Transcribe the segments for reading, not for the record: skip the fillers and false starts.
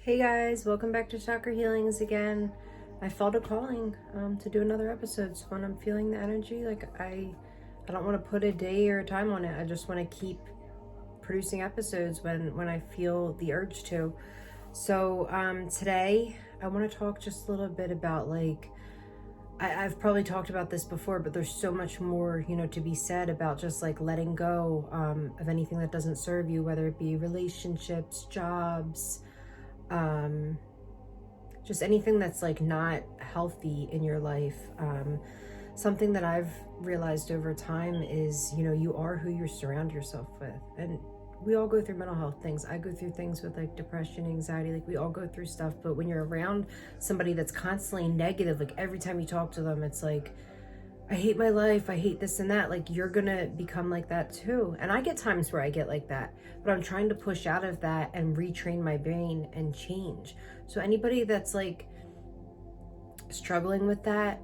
Hey guys, welcome back to Chakra Healings again. I felt a calling to do another episode. So when I'm feeling the energy, like I don't want to put a day or a time on it. I just want to keep producing episodes when I feel the urge to. So today I want to talk just a little bit about I've probably talked about this before, but there's so much more, to be said about just like letting go of anything that doesn't serve you, whether it be relationships, jobs, just anything that's like not healthy in your life. Something that I've realized over time is, you are who you surround yourself with. And we all go through mental health things. I go through things with like depression, anxiety, like we all go through stuff. But when you're around somebody that's constantly negative, like every time you talk to them, it's like, I hate my life, I hate this and that, like you're gonna become like that too. And I get times where I get like that, but I'm trying to push out of that and retrain my brain and change. So anybody that's like struggling with that,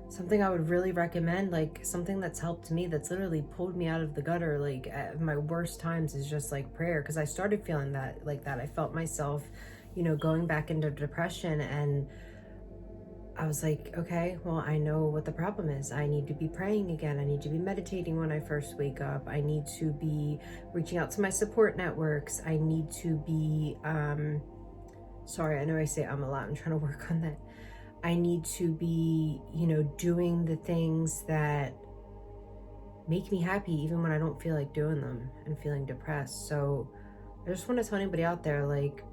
something I would really recommend, like something that's helped me, that's literally pulled me out of the gutter, like at my worst times, is just like prayer. Because I started feeling that, like that. I felt myself, going back into depression, and I was like, okay, well, I know what the problem is. I need to be praying again. I need to be meditating when I first wake up. I need to be reaching out to my support networks. I need to be, sorry, I know I say I'm a lot. I'm trying to work on that. I need to be, doing the things that make me happy, even when I don't feel like doing them and feeling depressed. So I just want to tell anybody out there, like,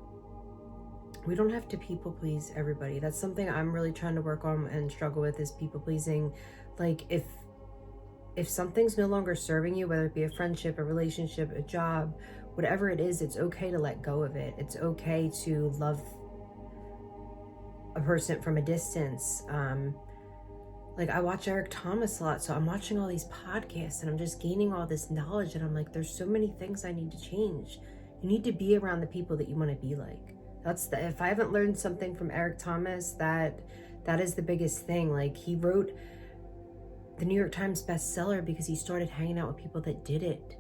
we don't have to people please everybody. That's something I'm really trying to work on and struggle with, is people pleasing. Like if something's no longer serving you, whether it be a friendship, a relationship, a job, whatever it is, it's okay to let go of it. It's okay to love a person from a distance. Like I watch Eric Thomas a lot, so I'm watching all these podcasts and I'm just gaining all this knowledge, and I'm like, there's so many things I need to change. You need to be around the people that you want to be like. If I haven't learned something from Eric Thomas, that is the biggest thing. Like he wrote the New York Times bestseller because he started hanging out with people that did it.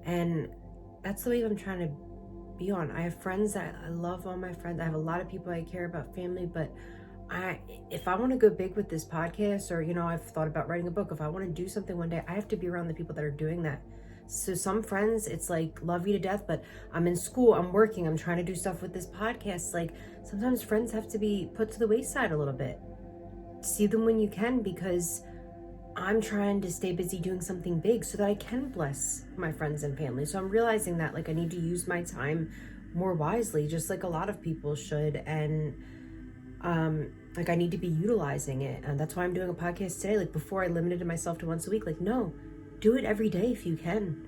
And that's the way I'm trying to be on. I have friends that I love, all my friends. I have a lot of people I care about, family, but if I want to go big with this podcast, or, I've thought about writing a book, if I want to do something one day, I have to be around the people that are doing that. So some friends, it's like, love you to death, but I'm in school, I'm working, I'm trying to do stuff with this podcast. Like sometimes friends have to be put to the wayside a little bit. See them when you can, because I'm trying to stay busy doing something big so that I can bless my friends and family. So I'm realizing that like I need to use my time more wisely, just like a lot of people should. And like I need to be utilizing it. And that's why I'm doing a podcast today. Like before, I limited myself to once a week. Like, no, do it every day if you can.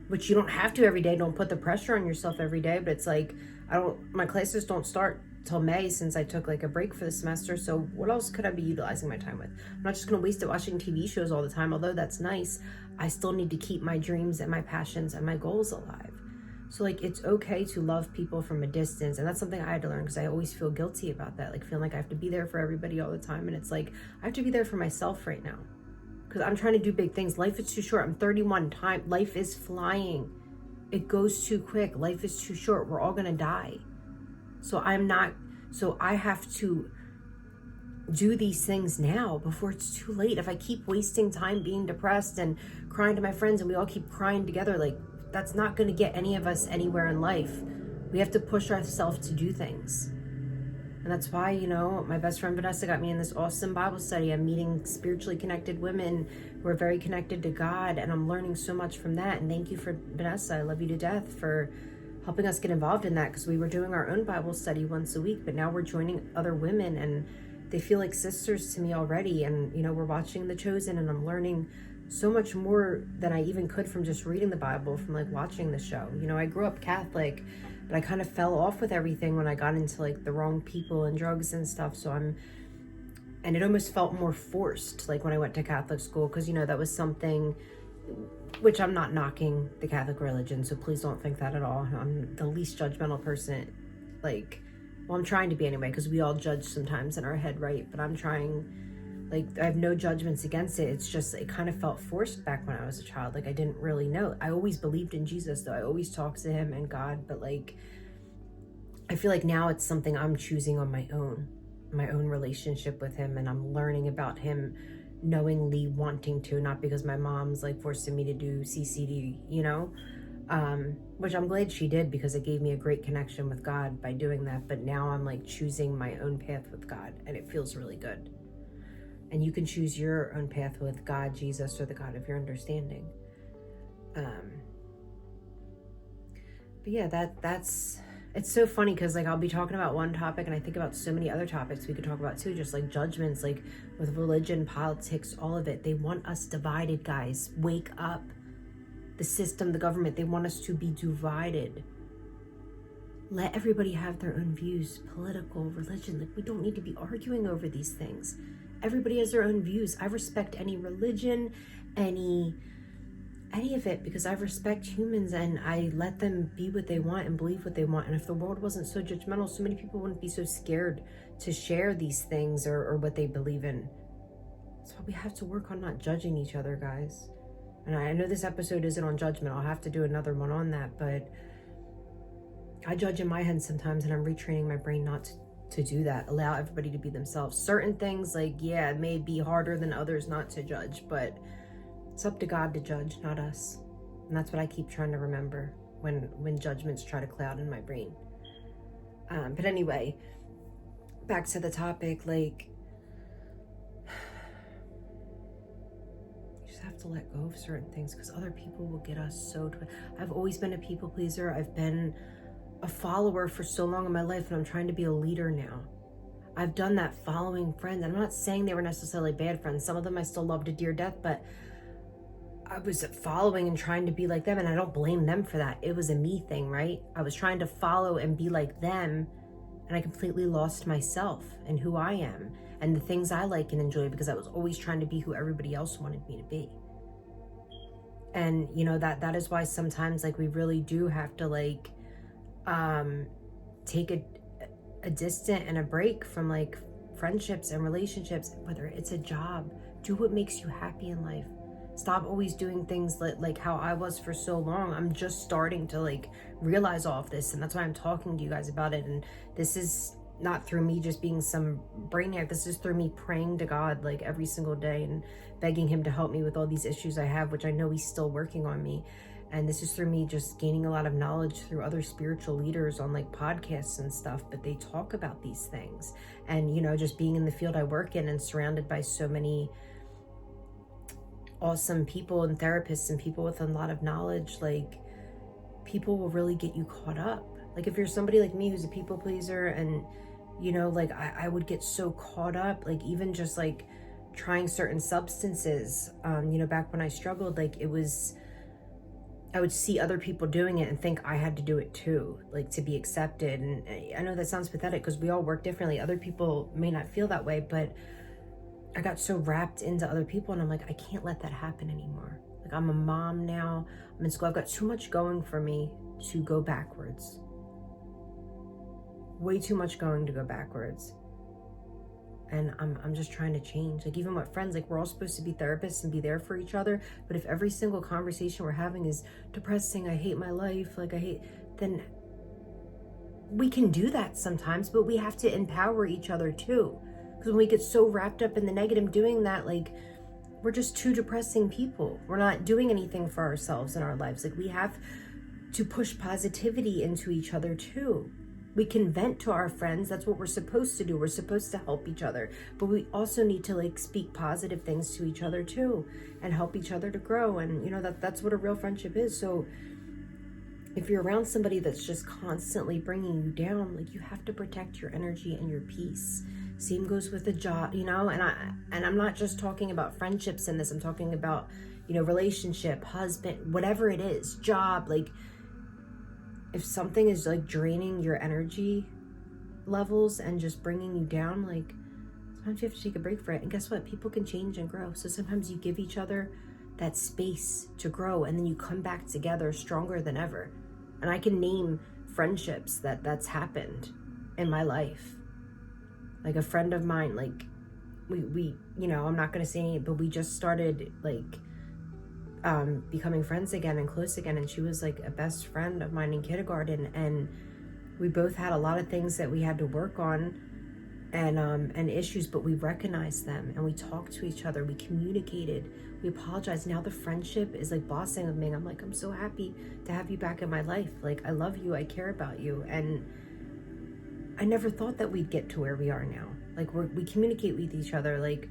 Which you don't have to every day. Don't put the pressure on yourself every day. But it's like, my classes don't start till May, since I took like a break for the semester. So what else could I be utilizing my time with? I'm not just going to waste it watching TV shows all the time. Although that's nice, I still need to keep my dreams and my passions and my goals alive. So like, it's okay to love people from a distance. And that's something I had to learn, because I always feel guilty about that. Like feeling like I have to be there for everybody all the time. And it's like, I have to be there for myself right now, because I'm trying to do big things. Life is too short. I'm 31. Life is flying. It goes too quick. Life is too short. We're all gonna die. So I have to do these things now before it's too late. If I keep wasting time being depressed and crying to my friends, and we all keep crying together, like that's not gonna get any of us anywhere in life. We have to push ourselves to do things. And that's why, my best friend Vanessa got me in this awesome Bible study. I'm meeting spiritually connected women who are very connected to God, and I'm learning so much from that. And thank you for Vanessa. I love you to death for helping us get involved in that, because we were doing our own Bible study once a week, but now we're joining other women, and they feel like sisters to me already. And, we're watching The Chosen, and I'm learning so much more than I even could from just reading the Bible, from like watching the show. I grew up Catholic, but I kind of fell off with everything when I got into like the wrong people and drugs and stuff. And it almost felt more forced, like when I went to Catholic school, because, that was something, which I'm not knocking the Catholic religion, so please don't think that at all. I'm the least judgmental person, I'm trying to be anyway, because we all judge sometimes in our head, right? But I'm trying Like, I have no judgments against it. It's just, it kind of felt forced back when I was a child. Like, I didn't really know. I always believed in Jesus, though. I always talked to him and God, but like, I feel like now it's something I'm choosing on my own relationship with him, and I'm learning about him knowingly wanting to, not because my mom's like forcing me to do CCD, you know? Which I'm glad she did, because it gave me a great connection with God by doing that. But now I'm like choosing my own path with God, and it feels really good. And you can choose your own path with God, Jesus, or the God of your understanding. But yeah, that's it's so funny, because like I'll be talking about one topic and I think about so many other topics we could talk about too, just like judgments, like with religion, politics, all of it. They want us divided, guys. Wake up. The system, the government, they want us to be divided. Let everybody have their own views, political, religion. Like, we don't need to be arguing over these things. Everybody has their own views. I respect any religion, any of it, because I respect humans and I let them be what they want and believe what they want. And if the world wasn't so judgmental, so many people wouldn't be so scared to share these things or what they believe in. That's why we have to work on not judging each other, guys. And I know this episode isn't on judgment. I'll have to do another one on that, but I judge in my head sometimes, and I'm retraining my brain not to do that. Allow everybody to be themselves. Certain things, like, yeah, it may be harder than others not to judge, but it's up to God to judge, not us. And that's what I keep trying to remember when judgments try to cloud in my brain. But anyway, back to the topic, like, have to let go of certain things, because other people will get us so I've always been a people pleaser. I've been a follower for so long in my life, and I'm trying to be a leader now. I've done that following friends. I'm not saying they were necessarily bad friends. Some of them I still love to dear death, but I was following and trying to be like them, and I don't blame them for that. It was a me thing, right? I was trying to follow and be like them, and I completely lost myself and who I am and the things I like and enjoy, because I was always trying to be who everybody else wanted me to be. And you know, that is why sometimes, like, we really do have to like take a distant and a break from like friendships and relationships. Whether it's a job, do what makes you happy in life. Stop always doing things like how I was for so long. I'm just starting to like realize all of this, and that's why I'm talking to you guys about it. And this is not through me just being some brainiac. This is through me praying to God like every single day and begging him to help me with all these issues I have, which I know he's still working on me. And this is through me just gaining a lot of knowledge through other spiritual leaders on like podcasts and stuff, but they talk about these things. And, you know, just being in the field I work in and surrounded by so many awesome people and therapists and people with a lot of knowledge, like, people will really get you caught up. Like, if you're somebody like me who's a people pleaser, and you know, like I would get so caught up, like even just like trying certain substances, you know, back when I struggled, like I would see other people doing it and think I had to do it too, like to be accepted. And I know that sounds pathetic because we all work differently. Other people may not feel that way, but I got so wrapped into other people, and I'm like, I can't let that happen anymore. Like, I'm a mom now, I'm in school, I've got too much going for me to go backwards. Way too much going to go backwards. And I'm just trying to change. Like, even with friends, like, we're all supposed to be therapists and be there for each other, but if every single conversation we're having is depressing, I hate my life, like then we can do that sometimes, but we have to empower each other too. Because when we get so wrapped up in the negative doing that, like, we're just two depressing people. We're not doing anything for ourselves in our lives. Like, we have to push positivity into each other too. We can vent to our friends. That's what we're supposed to do. We're supposed to help each other. But we also need to like speak positive things to each other too, and help each other to grow. And you know, that's what a real friendship is. So if you're around somebody that's just constantly bringing you down, like, you have to protect your energy and your peace. Same goes with the job, you know, and I'm not just talking about friendships in this. I'm talking about, you know, relationship, husband, whatever it is, job. Like, if something is like draining your energy levels and just bringing you down, like, sometimes you have to take a break for it. And guess what? People can change and grow. So sometimes you give each other that space to grow, and then you come back together stronger than ever. And I can name friendships that's happened in my life. Like, a friend of mine, like, we you know, I'm not gonna say any, but we just started like becoming friends again and close again, and she was like a best friend of mine in kindergarten, and we both had a lot of things that we had to work on, and issues, but we recognized them and we talked to each other, we communicated, we apologized. Now the friendship is like blossoming. I'm like, I'm so happy to have you back in my life. Like, I love you, I care about you. And I never thought that we'd get to where we are now. Like, we communicate with each other. Like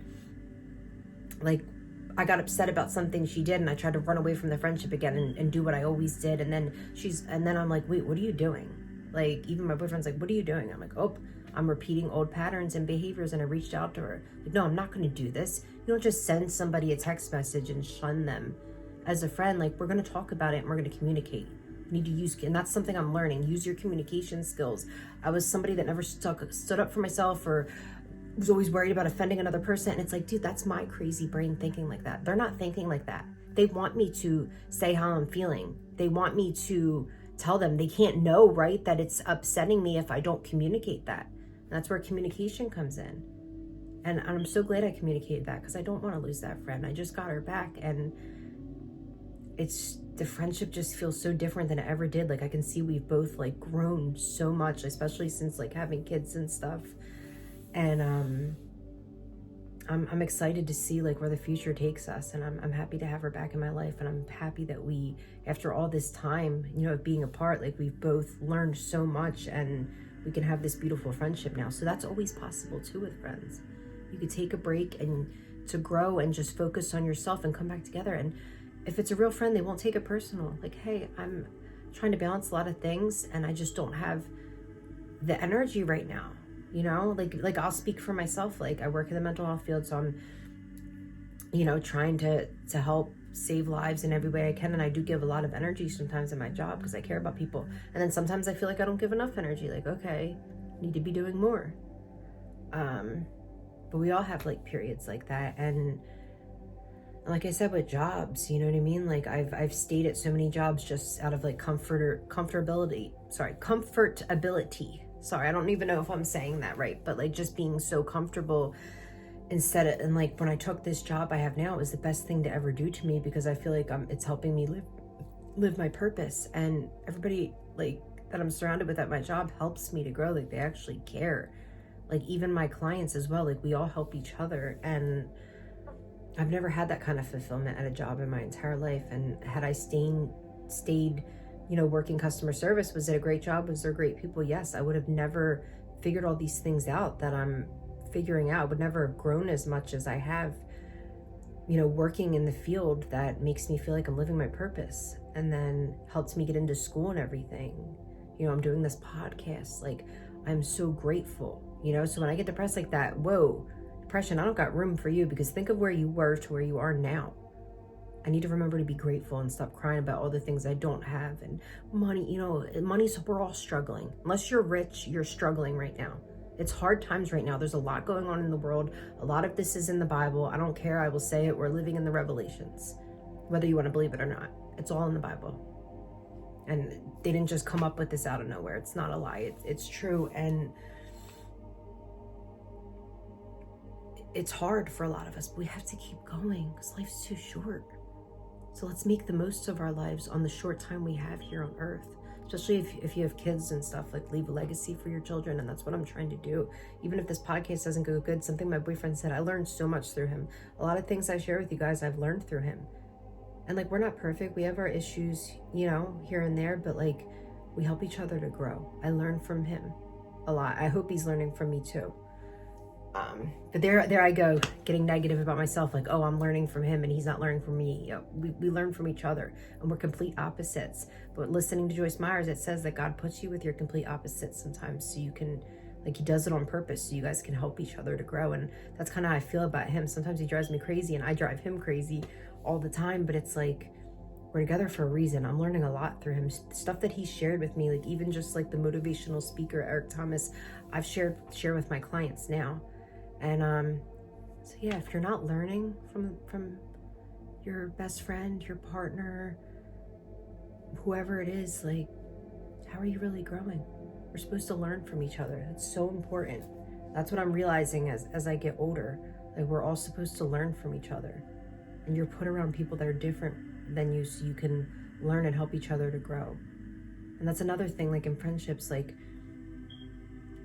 I got upset about something she did, and I tried to run away from the friendship again and do what I always did. And then I'm like, wait, what are you doing? Like, even my boyfriend's like, what are you doing? I'm like, oh, I'm repeating old patterns and behaviors. And I reached out to her. Like, no, I'm not going to do this. You don't just send somebody a text message and shun them. As a friend, like, we're going to talk about it and we're going to communicate. You need to use, and that's something I'm learning. Use your communication skills. I was somebody that never stood up for myself, or was always worried about offending another person. And it's like, dude, that's my crazy brain thinking like that. They're not thinking like that. They want me to say how I'm feeling. They want me to tell them. They can't know, right, that it's upsetting me if I don't communicate that. And that's where communication comes in. And I'm so glad I communicated that, because I don't want to lose that friend. I just got her back, and the friendship just feels so different than it ever did. Like, I can see we've both like grown so much, especially since like having kids and stuff. And I'm excited to see like where the future takes us, and I'm happy to have her back in my life. And I'm happy that we, after all this time, you know, of being apart, like, we've both learned so much, and we can have this beautiful friendship now. So that's always possible too with friends. You could take a break and to grow and just focus on yourself and come back together. And if it's a real friend, they won't take it personal. Like, hey, I'm trying to balance a lot of things and I just don't have the energy right now. You know, like I'll speak for myself. Like, I work in the mental health field, so I'm, you know, trying to help save lives in every way I can. And I do give a lot of energy sometimes in my job because I care about people. And then sometimes I feel like I don't give enough energy. Like, okay, need to be doing more. But we all have like periods like that. And like I said, with jobs, you know what I mean? Like, I've stayed at so many jobs just out of like comfortability. Sorry, I don't even know if I'm saying that right, but like just being so comfortable and like when I took this job I have now, it was the best thing to ever do to me, because I feel like it's helping me live my purpose. And everybody like that I'm surrounded with at my job helps me to grow. Like, they actually care. Like, even my clients as well, like, we all help each other. And I've never had that kind of fulfillment at a job in my entire life. And had I stayed, you know, working customer service, was it a great job? Was there great people? Yes. I would have never figured all these things out that I'm figuring out. I would never have grown as much as I have, you know, working in the field that makes me feel like I'm living my purpose, and then helps me get into school and everything. You know, I'm doing this podcast. Like, I'm so grateful, you know? So when I get depressed like that, whoa, depression, I don't got room for you, because think of where you were to where you are now. I need to remember to be grateful and stop crying about all the things I don't have. And money, you know, we're all struggling. Unless you're rich, you're struggling right now. It's hard times right now. There's a lot going on in the world. A lot of this is in the Bible. I don't care. I will say it. We're living in the Revelations, whether you want to believe it or not. It's all in the Bible. And they didn't just come up with this out of nowhere. It's not a lie. It's true. And it's hard for a lot of us, but we have to keep going because life's too short. So let's make the most of our lives on the short time we have here on earth. Especially if you have kids and stuff, like, leave a legacy for your children. And that's what I'm trying to do. Even if this podcast doesn't go good, something my boyfriend said, I learned so much through him. A lot of things I share with you guys, I've learned through him. And like, we're not perfect. We have our issues, you know, here and there, but like, we help each other to grow. I learn from him a lot. I hope he's learning from me too. But there I go, getting negative about myself, like, oh, I'm learning from him and he's not learning from me. You know, we learn from each other, and we're complete opposites. But listening to Joyce Myers, it says that God puts you with your complete opposites sometimes, so you can, like, he does it on purpose, so you guys can help each other to grow. And that's kind of how I feel about him. Sometimes he drives me crazy and I drive him crazy all the time, but it's like, we're together for a reason. I'm learning a lot through him. Stuff that he shared with me, like even just like the motivational speaker, Eric Thomas, I've share with my clients now. And so yeah, if you're not learning from your best friend, your partner, whoever it is, like, how are you really growing? We're supposed to learn from each other. It's so important. That's what I'm realizing as I get older. Like, we're all supposed to learn from each other. And you're put around people that are different than you so you can learn and help each other to grow. And that's another thing, like in friendships, like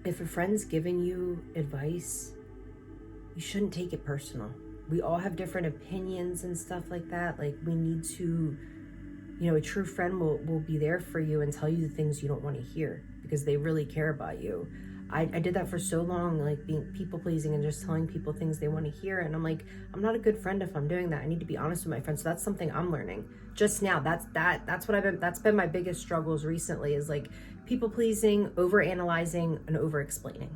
if a friend's giving you advice, you shouldn't take it personal. We all have different opinions and stuff like that. Like, we need to, a true friend will be there for you and tell you the things you don't want to hear because they really care about you. I did that for so long, like being people pleasing and just telling people things they want to hear. And I'm like, I'm not a good friend if I'm doing that. I need to be honest with my friends. So that's something I'm learning just now. That's been my biggest struggles recently, is like people pleasing, over analyzing, and over explaining.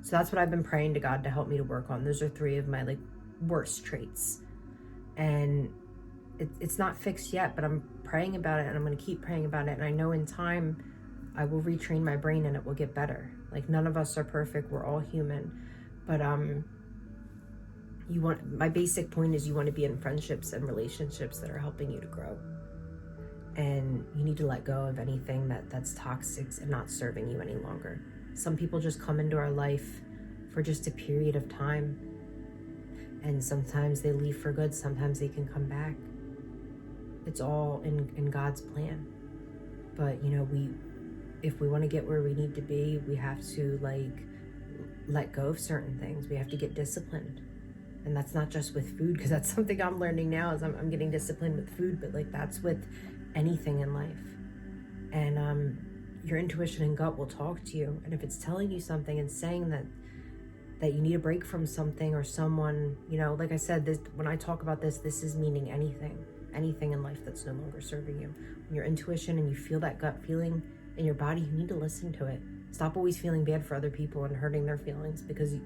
So that's what I've been praying to God to help me to work on. Those are 3 of my like worst traits. And it's not fixed yet, but I'm praying about it, and I'm going to keep praying about it. And I know in time I will retrain my brain and it will get better. Like, none of us are perfect. We're all human. But my basic point is you want to be in friendships and relationships that are helping you to grow. And you need to let go of anything that's toxic and not serving you any longer. Some people just come into our life for just a period of time. And sometimes they leave for good. Sometimes they can come back. It's all in God's plan. But, if we want to get where we need to be, we have to like let go of certain things. We have to get disciplined. And that's not just with food, because that's something I'm learning now, is I'm getting disciplined with food, but like that's with anything in life. And your intuition and gut will talk to you. And if it's telling you something and saying that you need a break from something or someone, like I said, this, when I talk about this is meaning anything in life that's no longer serving you. When your intuition and you feel that gut feeling in your body, you need to listen to it. Stop always feeling bad for other people and hurting their feelings, because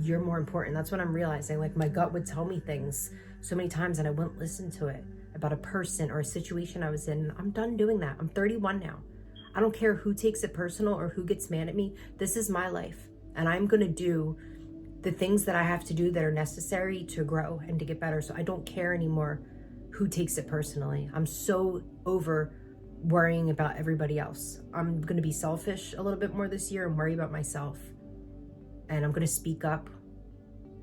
you're more important. That's what I'm realizing. Like, my gut would tell me things so many times and I wouldn't listen to it about a person or a situation I was in. I'm done doing that. I'm 31 now. I don't care who takes it personal or who gets mad at me. This is my life, and I'm going to do the things that I have to do that are necessary to grow and to get better. So I don't care anymore who takes it personally. I'm so over worrying about everybody else. I'm going to be selfish a little bit more this year and worry about myself. And I'm going to speak up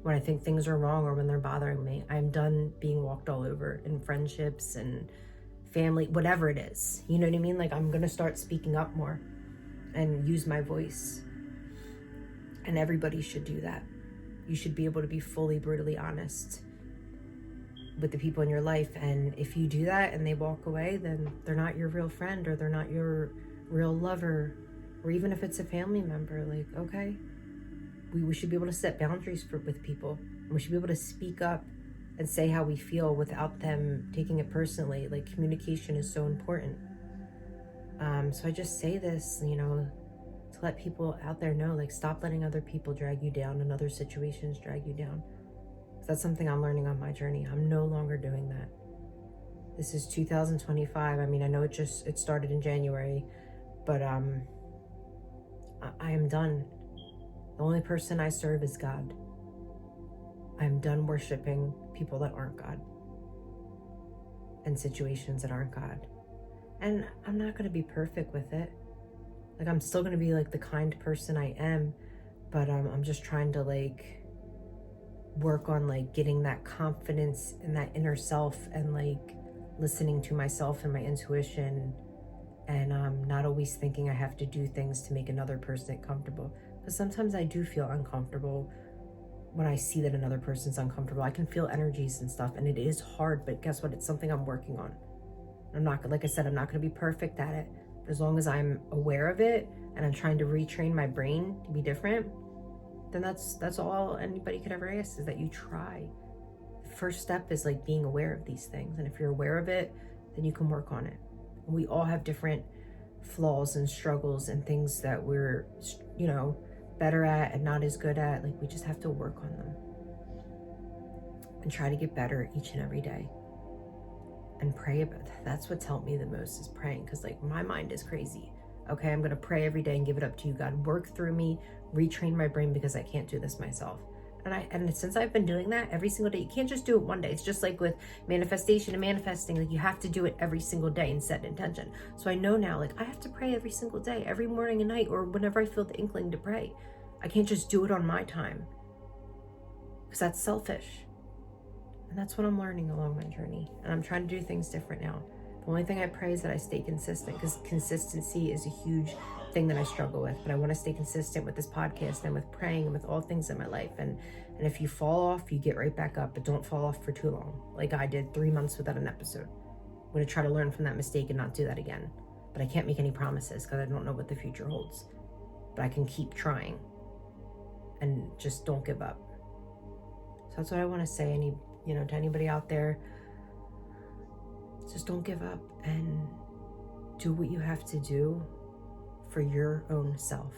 when I think things are wrong or when they're bothering me. I'm done being walked all over in friendships and family, whatever it is. You know what I mean? Like, I'm going to start speaking up more and use my voice. And everybody should do that. You should be able to be fully, brutally honest with the people in your life. And if you do that and they walk away, then they're not your real friend, or they're not your real lover. Or even if it's a family member, like, okay, we should be able to set boundaries with people. And we should be able to speak up and say how we feel without them taking it personally. Like, communication is so important. So I just say this, to let people out there know, like, stop letting other people drag you down and other situations drag you down. That's something I'm learning on my journey. I'm no longer doing that. This is 2025. I mean, I know it started in January, but I am done. The only person I serve is God. I'm done worshiping people that aren't God and situations that aren't God. And I'm not going to be perfect with it. Like, I'm still going to be like the kind person I am, but I'm just trying to like work on like getting that confidence in that inner self, and like listening to myself and my intuition, and not always thinking I have to do things to make another person comfortable. Because sometimes I do feel uncomfortable when I see that another person's uncomfortable. I can feel energies and stuff, and it is hard, but guess what? It's something I'm working on. I'm not, like I said, I'm not going to be perfect at it. But as long as I'm aware of it and I'm trying to retrain my brain to be different, then that's all anybody could ever ask, is that you try. The first step is like being aware of these things. And if you're aware of it, then you can work on it. And we all have different flaws and struggles and things that we're, better at and not as good at. Like, we just have to work on them and try to get better each and every day. And pray about that. That's what's helped me the most, is praying, because like my mind is crazy. Okay, I'm going to pray every day and give it up to you, God. Work through me, retrain my brain, because I can't do this myself. And since I've been doing that every single day, you can't just do it one day. It's just like with manifestation and manifesting, like you have to do it every single day and set an intention. So I know now, like I have to pray every single day, every morning and night, or whenever I feel the inkling to pray. I can't just do it on my time. because that's selfish. And that's what I'm learning along my journey. And I'm trying to do things different now. The only thing I pray is that I stay consistent, because consistency is a huge thing that I struggle with. But I want to stay consistent with this podcast and with praying and with all things in my life. And if you fall off, you get right back up, but don't fall off for too long. Like I did 3 months without an episode. I'm going to try to learn from that mistake and not do that again. But I can't make any promises because I don't know what the future holds. But I can keep trying and just don't give up. So that's what I want to say to anybody out there. Just don't give up and do what you have to do for your own self.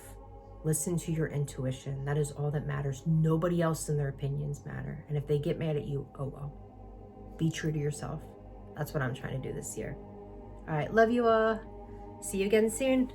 Listen to your intuition. That is all that matters. Nobody else and their opinions matter. And if they get mad at you, oh well. Be true to yourself. That's what I'm trying to do this year. All right, love you all. See you again soon.